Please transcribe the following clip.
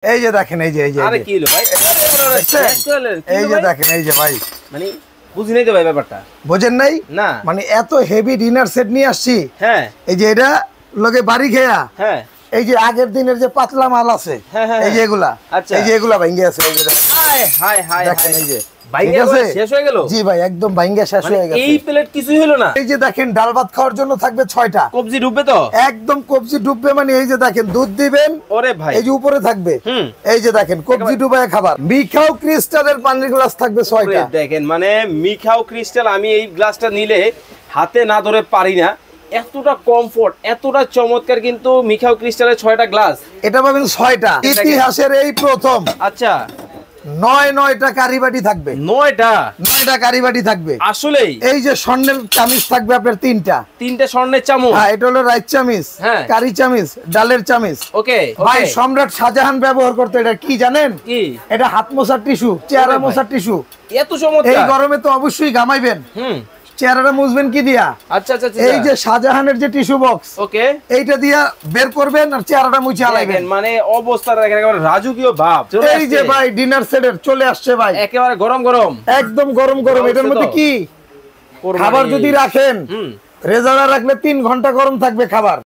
এই যে দেখেন, এই যে আরে কি হলো ভাই, এই যে দেখেন, এই যে ভাই মানে বুঝি নাই তো ভাই ব্যাপারটা। বোঝেন নাই না মানে এত হেভি ডিনার সেট নিয়ে আসছি। হ্যাঁ এই যে এটা লোকে বাড়ি খেয়া, হ্যাঁ এই যে আগের দিনের যে পাতলা মাল আছে, এই যে এগুলা, আচ্ছা এই যে এগুলা ভাঙ্গে আছে, এই যে হাই হাই হাই দেখেন, এই যে ভাইঙ্গা শেষ হয়ে গেল। জি ভাই, একদম ভাঙ্গা শেষ হয়ে গেছে। এই প্লেট কিছুই হলো না। এই যে দেখেন ডাল ভাত খাওয়ার জন্য থাকবে 6টা কবজি ডুববে তো একদম, কবজি ডুববে মানে এই যে দেখেন দুধ দিবেন, ওরে ভাই এই যে উপরে থাকবে, হুম এই যে দেখেন কবজি ডুবায় খাবার। মিখাও ক্রিস্টালের পানির গ্লাস থাকবে 6টা। দেখেন মানে মিখাও ক্রিস্টাল, আমি এই গ্লাসটা নিলে হাতে না ধরে পারি না, এতটা কমফোর্ট, এতটা চমৎকার। কিন্তু মিখাও ক্রিস্টালের 6টা গ্লাস, এটা পাবেন 6টা। ইতিহাসের এই প্রথম আচ্ছা 9টা কারিবাটি থাকবে, 9টা কারিবাটি থাকবে আসলেই। এই যে স্বর্ণের চামিচ থাকবে আপনার 3টা স্বর্ণের চামচ। হ্যাঁ, এটা হলো রাইস চামিচ, হ্যাঁ, কারি চামিচ, ডালের চামিচ। ওকে ভাই সম্রাট শাহজাহান ব্যবহার করতে, এটা কি জানেন? কি? এটা হাত মোছার টিস্যু, চেহারা মোছার টিস্যু। এত চমৎকার! এই গরমে তো অবশ্যই ঘামাইবেন, চেহারাটা মুছবেন কি দিয়া? আচ্ছা আচ্ছা, এই যে শাহজাহানের যে টিস্যু বক্স, ওকে, এইটা দিয়া বের করবেন আর চেহারাটা মুছে আলাইবেন। মানে অবস্থা দেখেন একেবারে রাজকীয় ভাব। এই যে ভাই ডিনার সেটের চলে আসছে ভাই, একেবারে গরম গরম, একদম গরম গরম। এটার মধ্যে কি খাবার যদি রাখেন, রেজালা রাখলে 3 ঘন্টা গরম থাকবে খাবার।